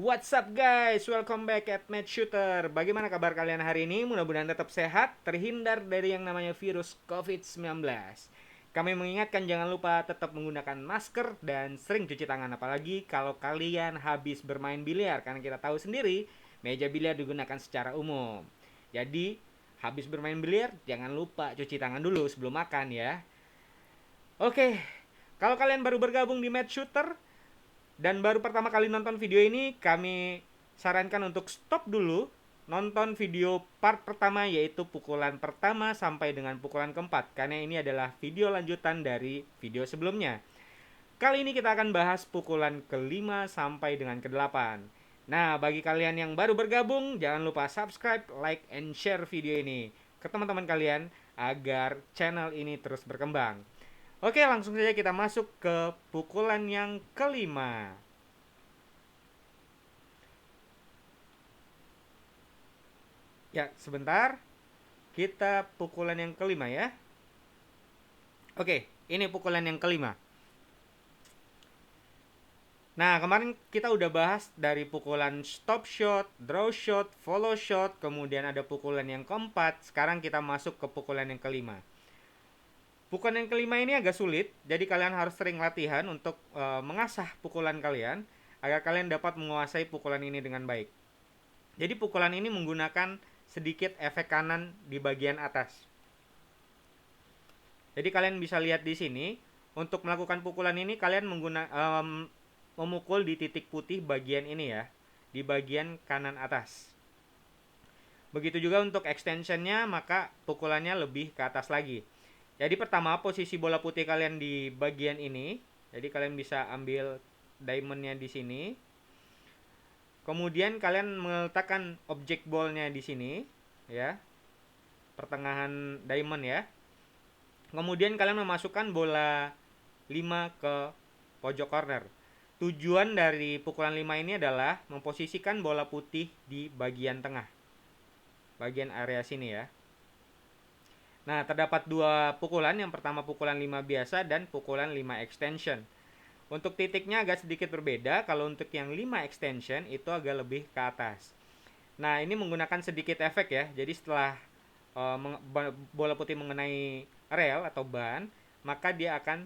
What's up guys, welcome back at Match Shooter. Bagaimana kabar kalian hari ini? Mudah-mudahan tetap sehat, terhindar dari yang namanya virus COVID-19. Kami mengingatkan jangan lupa tetap menggunakan masker dan sering cuci tangan. Apalagi kalau kalian habis bermain biliar. Karena kita tahu sendiri, meja biliar digunakan secara umum. Jadi, habis bermain biliar, jangan lupa cuci tangan dulu sebelum makan ya. Oke, kalau kalian baru bergabung di Match Shooter, dan baru pertama kali nonton video ini, kami sarankan untuk stop dulu, nonton video part pertama yaitu pukulan pertama sampai dengan pukulan keempat, karena ini adalah video lanjutan dari video sebelumnya. Kali ini kita akan bahas pukulan kelima sampai dengan kedelapan. Nah, bagi kalian yang baru bergabung, jangan lupa subscribe, like, and share video ini ke teman-teman kalian agar channel ini terus berkembang. Oke, langsung saja kita masuk ke pukulan yang kelima. Ya, sebentar. Kita pukulan yang kelima ya. Oke, ini pukulan yang kelima. Nah, kemarin kita udah bahas dari pukulan stop shot, draw shot, follow shot, kemudian ada pukulan yang keempat. Sekarang kita masuk ke pukulan yang kelima. Pukulan yang kelima ini agak sulit, jadi kalian harus sering latihan untuk mengasah pukulan kalian agar kalian dapat menguasai pukulan ini dengan baik. Jadi pukulan ini menggunakan sedikit efek kanan di bagian atas. Jadi kalian bisa lihat di sini, untuk melakukan pukulan ini kalian memukul di titik putih bagian ini ya, di bagian kanan atas. Begitu juga untuk extensionnya, maka pukulannya lebih ke atas lagi. Jadi pertama, posisi bola putih kalian di bagian ini. Jadi kalian bisa ambil diamondnya di sini. Kemudian kalian meletakkan objek ballnya di sini, ya, pertengahan diamond ya. Kemudian kalian memasukkan bola 5 ke pojok corner. Tujuan dari pukulan 5 ini adalah memposisikan bola putih di bagian tengah, bagian area sini ya. Nah, terdapat dua pukulan. Yang pertama pukulan 5 biasa dan pukulan 5 extension. Untuk titiknya agak sedikit berbeda. Kalau untuk yang 5 extension itu agak lebih ke atas. Nah, ini menggunakan sedikit efek ya. Jadi setelah bola putih mengenai rel atau ban, maka dia akan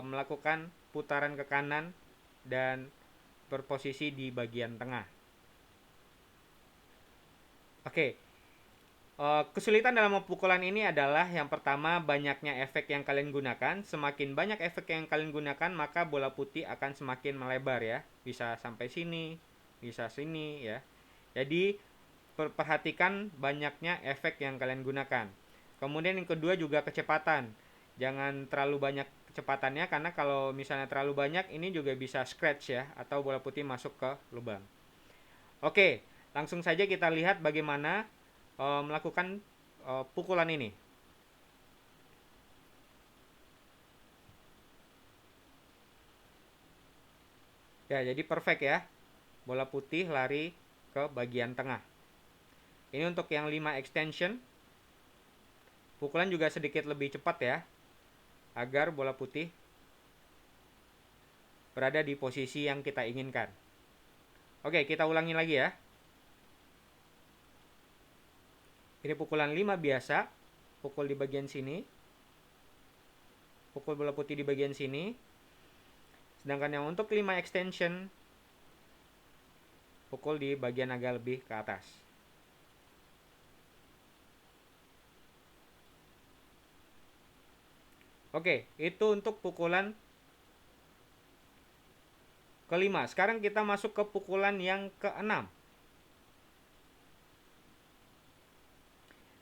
melakukan putaran ke kanan dan berposisi di bagian tengah. Oke, kesulitan dalam pukulan ini adalah yang pertama banyaknya efek yang kalian gunakan. Semakin banyak efek yang kalian gunakan, maka bola putih akan semakin melebar ya. Bisa sampai sini, bisa sini ya. Jadi perhatikan banyaknya efek yang kalian gunakan. Kemudian yang kedua juga kecepatan. Jangan terlalu banyak kecepatannya, karena kalau misalnya terlalu banyak ini juga bisa scratch ya, atau bola putih masuk ke lubang. Oke, langsung saja kita lihat bagaimana melakukan pukulan ini. Ya, jadi perfect ya. Bola putih lari ke bagian tengah. Ini untuk yang 5 extension. Pukulan juga sedikit lebih cepat ya, agar bola putih berada di posisi yang kita inginkan. Oke, kita ulangi lagi ya. Ini pukulan 5 biasa, pukul di bagian sini, pukul bola putih di bagian sini. Sedangkan yang untuk 5 extension, pukul di bagian agak lebih ke atas. Oke, itu untuk pukulan kelima. Sekarang kita masuk ke pukulan yang keenam.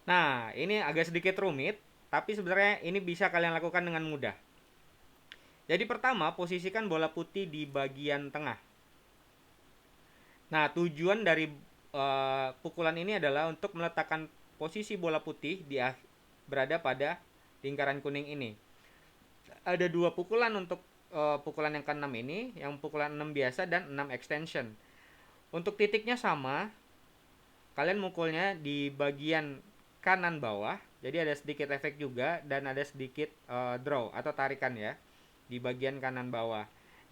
Nah, ini agak sedikit rumit, tapi sebenarnya ini bisa kalian lakukan dengan mudah. Jadi pertama, posisikan bola putih di bagian tengah. Nah, tujuan dari pukulan ini adalah untuk meletakkan posisi bola putih berada pada lingkaran kuning ini. Ada dua pukulan untuk pukulan yang ke-6 ini, yang pukulan 6 biasa dan 6 extension. Untuk titiknya sama, kalian mukulnya di bagian kanan bawah, jadi ada sedikit efek juga dan ada sedikit draw atau tarikan ya di bagian kanan bawah.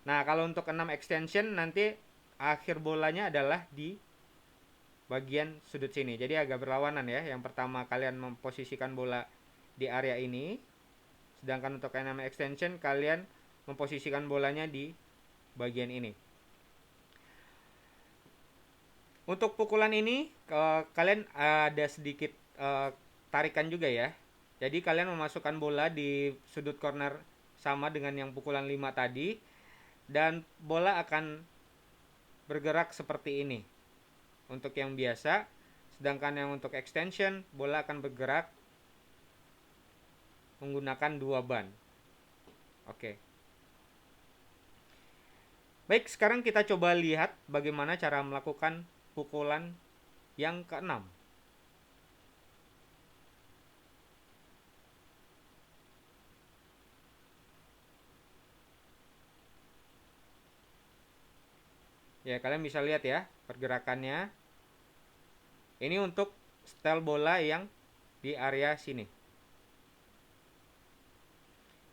Nah, kalau untuk 6 extension nanti akhir bolanya adalah di bagian sudut sini. Jadi agak berlawanan ya. Yang pertama kalian memposisikan bola di area ini, sedangkan untuk animal extension kalian memposisikan bolanya di bagian ini. Untuk pukulan ini kalian ada sedikit tarikan juga ya. Jadi kalian memasukkan bola di sudut corner sama dengan yang pukulan 5 tadi, dan bola akan bergerak seperti ini untuk yang biasa, sedangkan yang untuk extension bola akan bergerak menggunakan 2 ban. Oke. Baik, sekarang kita coba lihat bagaimana cara melakukan pukulan yang keenam. Ya, kalian bisa lihat ya pergerakannya. Ini untuk style bola yang di area sini.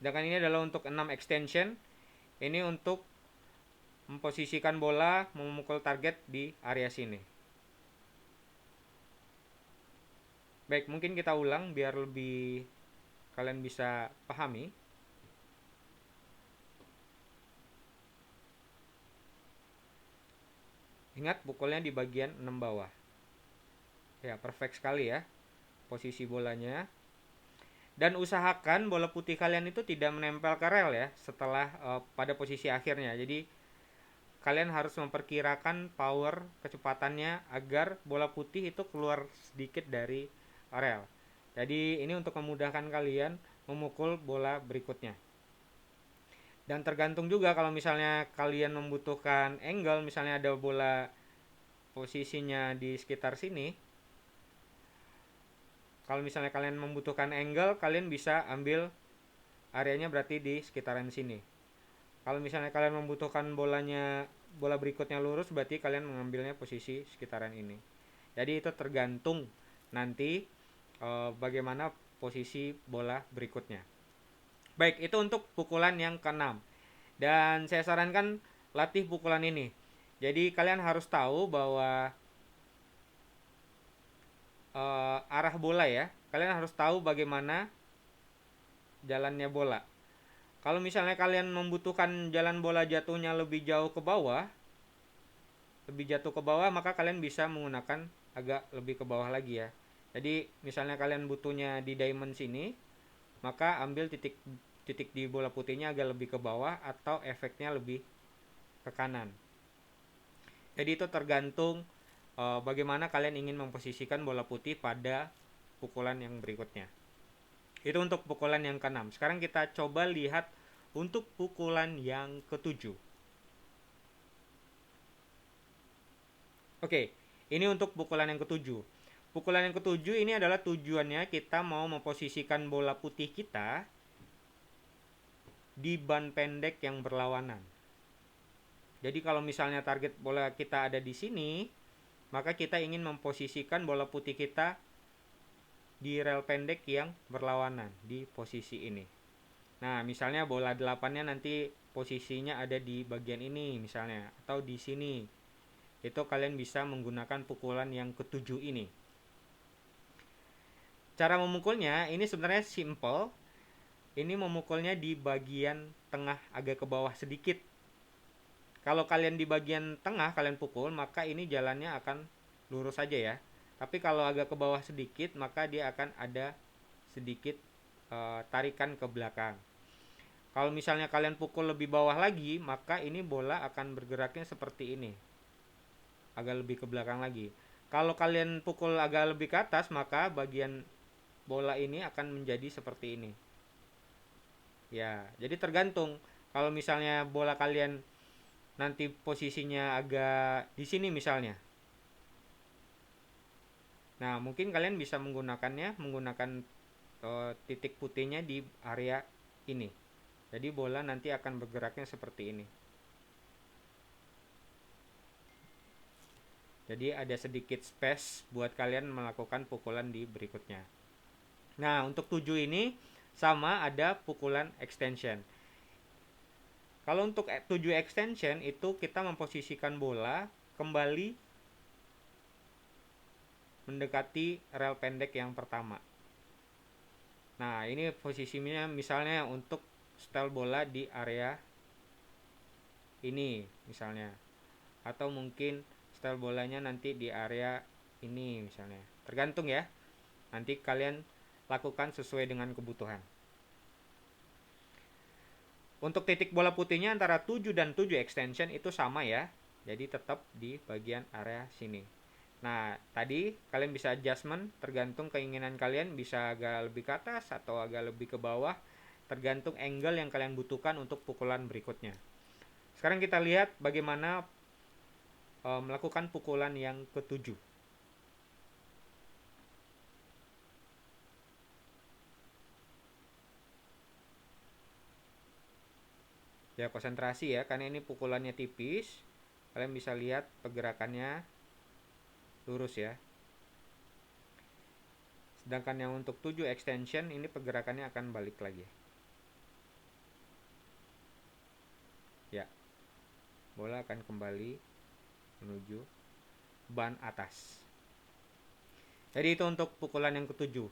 Sedangkan ini adalah untuk 6 extension. Ini untuk memposisikan bola memukul target di area sini. Baik, mungkin kita ulang biar lebih kalian bisa pahami. Ingat pukulnya di bagian 6 bawah. Ya, perfect sekali ya posisi bolanya. Dan usahakan bola putih kalian itu tidak menempel ke rel ya setelah pada posisi akhirnya. Jadi kalian harus memperkirakan power kecepatannya agar bola putih itu keluar sedikit dari rel. Jadi ini untuk memudahkan kalian memukul bola berikutnya. Dan tergantung juga kalau misalnya kalian membutuhkan angle, misalnya ada bola posisinya di sekitar sini. Kalau misalnya kalian membutuhkan angle, kalian bisa ambil areanya berarti di sekitaran sini. Kalau misalnya kalian membutuhkan bola berikutnya lurus, berarti kalian mengambilnya posisi sekitaran ini. Jadi itu tergantung nanti bagaimana posisi bola berikutnya. Baik, itu untuk pukulan yang keenam. Dan saya sarankan latih pukulan ini. Jadi kalian harus tahu bahwa arah bola ya. Kalian harus tahu bagaimana jalannya bola. Kalau misalnya kalian membutuhkan jalan bola jatuhnya lebih jauh ke bawah, lebih jatuh ke bawah, maka kalian bisa menggunakan agak lebih ke bawah lagi ya. Jadi misalnya kalian butuhnya di diamond sini, maka ambil titik di bola putihnya agak lebih ke bawah atau efeknya lebih ke kanan. Jadi itu tergantung bagaimana kalian ingin memposisikan bola putih pada pukulan yang berikutnya. Itu untuk pukulan yang keenam. Sekarang kita coba lihat untuk pukulan yang ketujuh. Oke, ini untuk pukulan yang ketujuh. Pukulan yang ketujuh ini adalah tujuannya kita mau memposisikan bola putih kita di ban pendek yang berlawanan. Jadi kalau misalnya target bola kita ada di sini, maka kita ingin memposisikan bola putih kita di rel pendek yang berlawanan di posisi ini. Nah, misalnya bola 8-nya nanti posisinya ada di bagian ini misalnya atau di sini. Itu kalian bisa menggunakan pukulan yang ketujuh ini. Cara memukulnya ini sebenarnya simple. Ini memukulnya di bagian tengah agak ke bawah sedikit. Kalau kalian di bagian tengah kalian pukul, maka ini jalannya akan lurus saja ya. Tapi kalau agak ke bawah sedikit, maka dia akan ada sedikit tarikan ke belakang. Kalau misalnya kalian pukul lebih bawah lagi, maka ini bola akan bergeraknya seperti ini. Agak lebih ke belakang lagi. Kalau kalian pukul agak lebih ke atas, maka bagian bola ini akan menjadi seperti ini. Ya, jadi tergantung. Kalau misalnya bola kalian nanti posisinya agak di sini misalnya. Nah, mungkin kalian bisa menggunakannya menggunakan titik putihnya di area ini. Jadi bola nanti akan bergeraknya seperti ini. Jadi ada sedikit space buat kalian melakukan pukulan di berikutnya. Nah, untuk 7 ini sama ada pukulan extension. Kalau untuk 7 extension itu kita memposisikan bola kembali mendekati rel pendek yang pertama. Nah, ini posisinya misalnya untuk setel bola di area ini misalnya. Atau mungkin setel bolanya nanti di area ini misalnya. Tergantung ya. Nanti kalian lakukan sesuai dengan kebutuhan. Untuk titik bola putihnya antara 7 dan 7 extension itu sama ya. Jadi tetap di bagian area sini. Nah, tadi kalian bisa adjustment tergantung keinginan kalian, bisa agak lebih ke atas atau agak lebih ke bawah, tergantung angle yang kalian butuhkan untuk pukulan berikutnya. Sekarang kita lihat bagaimana melakukan pukulan yang ketujuh. Ya, konsentrasi ya, karena ini pukulannya tipis. Kalian bisa lihat pergerakannya lurus ya. Sedangkan yang untuk 7 extension ini pergerakannya akan balik lagi. Ya, bola akan kembali menuju ban atas. Jadi itu untuk pukulan yang ketujuh.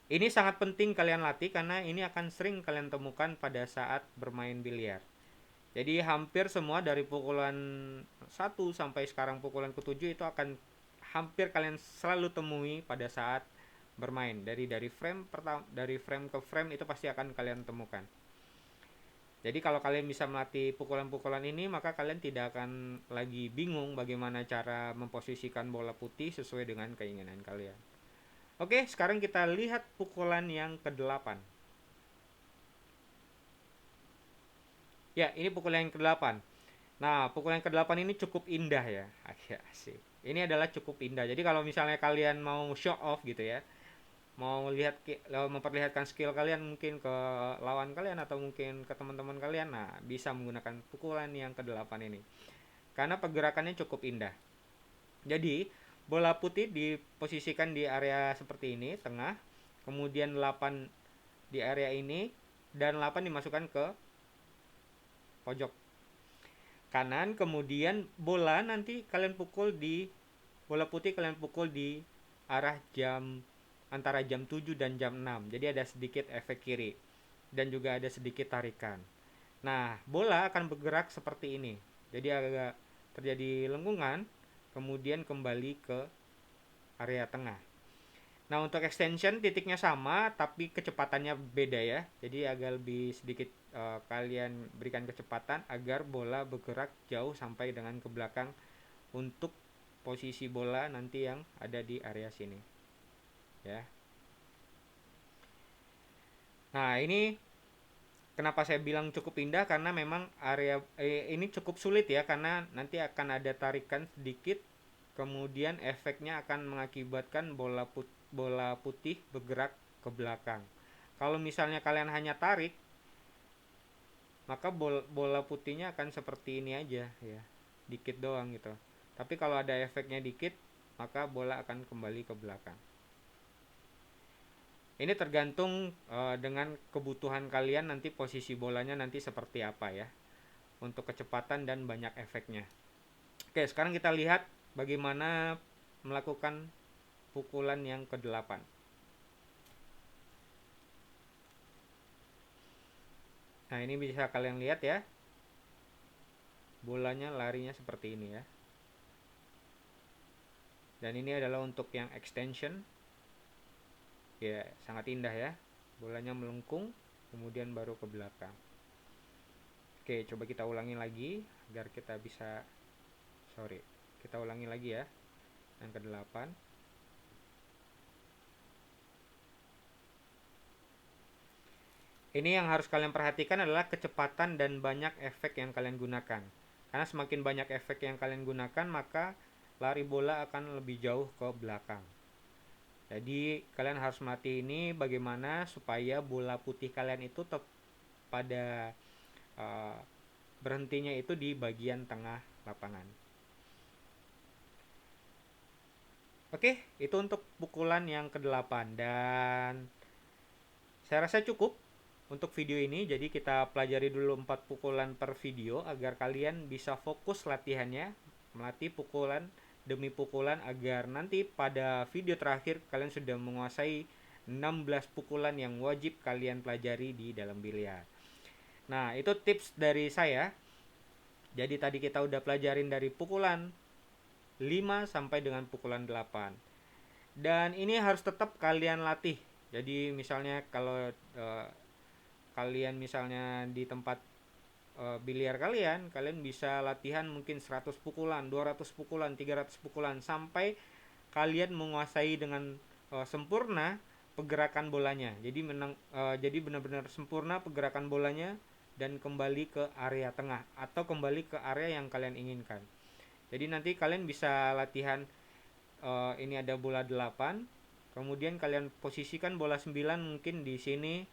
Ini sangat penting kalian latih karena ini akan sering kalian temukan pada saat bermain biliar. Jadi hampir semua dari pukulan 1 sampai sekarang pukulan ketujuh itu akan hampir kalian selalu temui pada saat bermain. Dari frame pertama, dari frame ke frame itu pasti akan kalian temukan. Jadi kalau kalian bisa melatih pukulan-pukulan ini, maka kalian tidak akan lagi bingung bagaimana cara memposisikan bola putih sesuai dengan keinginan kalian. Oke, sekarang kita lihat pukulan yang ke-8. Ya, ini pukulan yang ke-8. Nah, pukulan yang ke-8 ini cukup indah ya. Asik. Ini adalah cukup indah. Jadi kalau misalnya kalian mau show off gitu ya, mau lihat memperlihatkan skill kalian mungkin ke lawan kalian atau mungkin ke teman-teman kalian, nah bisa menggunakan pukulan yang ke-8 ini. Karena pergerakannya cukup indah. Jadi, bola putih diposisikan di area seperti ini, tengah, kemudian 8 di area ini dan 8 dimasukkan ke pojok kanan, kemudian bola nanti kalian pukul di bola putih kalian pukul di arah jam antara jam 7 dan jam 6. Jadi ada sedikit efek kiri dan juga ada sedikit tarikan. Nah, bola akan bergerak seperti ini. Jadi agak terjadi lengkungan, kemudian kembali ke area tengah. Nah, untuk extension titiknya sama tapi kecepatannya beda ya. Jadi agak lebih sedikit kalian berikan kecepatan agar bola bergerak jauh sampai dengan ke belakang untuk posisi bola nanti yang ada di area sini. Ya. Nah, ini kenapa saya bilang cukup indah karena memang area ini cukup sulit ya karena nanti akan ada tarikan sedikit, kemudian efeknya akan mengakibatkan bola putih bergerak ke belakang. Kalau misalnya kalian hanya tarik, maka bola putihnya akan seperti ini aja ya, dikit doang gitu. Tapi kalau ada efeknya dikit, maka bola akan kembali ke belakang. Ini tergantung dengan kebutuhan kalian nanti posisi bolanya nanti seperti apa ya. Untuk kecepatan dan banyak efeknya. Oke, sekarang kita lihat bagaimana melakukan pukulan yang ke-8. Nah, ini bisa kalian lihat ya. Bolanya larinya seperti ini ya. Dan ini adalah untuk yang extension. Ya, sangat indah ya. Bolanya melengkung, kemudian baru ke belakang. Oke, coba kita ulangi lagi agar kita bisa kita ulangi lagi ya. Yang ke-8. Ini yang harus kalian perhatikan adalah kecepatan dan banyak efek yang kalian gunakan. Karena semakin banyak efek yang kalian gunakan, maka lari bola akan lebih jauh ke belakang. Jadi kalian harus melatih ini bagaimana supaya bola putih kalian itu tetap pada berhentinya itu di bagian tengah lapangan. Oke, itu untuk pukulan yang ke-8 dan saya rasa cukup untuk video ini. Jadi kita pelajari dulu 4 pukulan per video agar kalian bisa fokus latihannya, melatih pukulan demi pukulan agar nanti pada video terakhir kalian sudah menguasai 16 pukulan yang wajib kalian pelajari di dalam biliar. Nah, itu tips dari saya. Jadi tadi kita udah pelajarin dari pukulan 5 sampai dengan pukulan 8. Dan ini harus tetap kalian latih. Jadi misalnya kalau kalian misalnya di tempat biliar kalian bisa latihan mungkin 100 pukulan, 200 pukulan, 300 pukulan sampai kalian menguasai dengan sempurna pergerakan bolanya. Jadi benar-benar sempurna pergerakan bolanya dan kembali ke area tengah atau kembali ke area yang kalian inginkan. Jadi nanti kalian bisa latihan ini ada bola 8, kemudian kalian posisikan bola 9 mungkin di sini,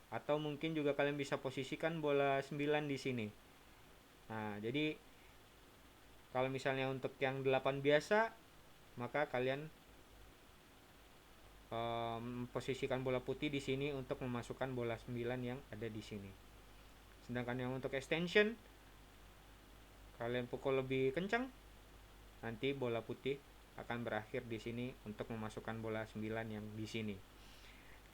atau mungkin juga kalian bisa posisikan bola 9 di sini. Nah, jadi kalau misalnya untuk yang 8 biasa, maka kalian posisikan bola putih di sini untuk memasukkan bola 9 yang ada di sini. Sedangkan yang untuk extension, kalian pukul lebih kencang, nanti bola putih akan berakhir di sini untuk memasukkan bola 9 yang di sini.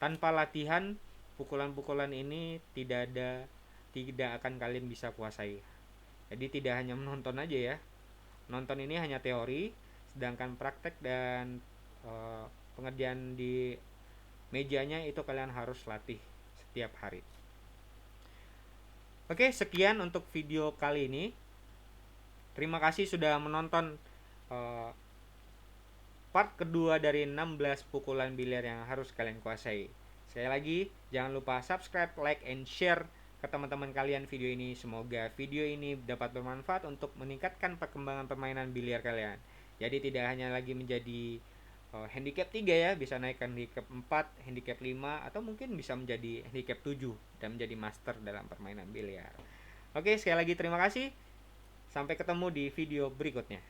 Tanpa latihan, pukulan-pukulan ini tidak akan kalian bisa kuasai. Jadi tidak hanya menonton aja ya. Nonton ini hanya teori, sedangkan praktek dan pengerjaan di mejanya itu kalian harus latih setiap hari. Oke, sekian untuk video kali ini. Terima kasih sudah menonton part kedua dari 16 pukulan biliar yang harus kalian kuasai. Sekali lagi, jangan lupa subscribe, like, and share ke teman-teman kalian video ini. Semoga video ini dapat bermanfaat untuk meningkatkan perkembangan permainan biliar kalian. Jadi tidak hanya lagi menjadi handicap 3 ya, bisa naik ke handicap 4, handicap 5, atau mungkin bisa menjadi handicap 7 dan menjadi master dalam permainan biliar. Oke, sekali lagi terima kasih. Sampai ketemu di video berikutnya.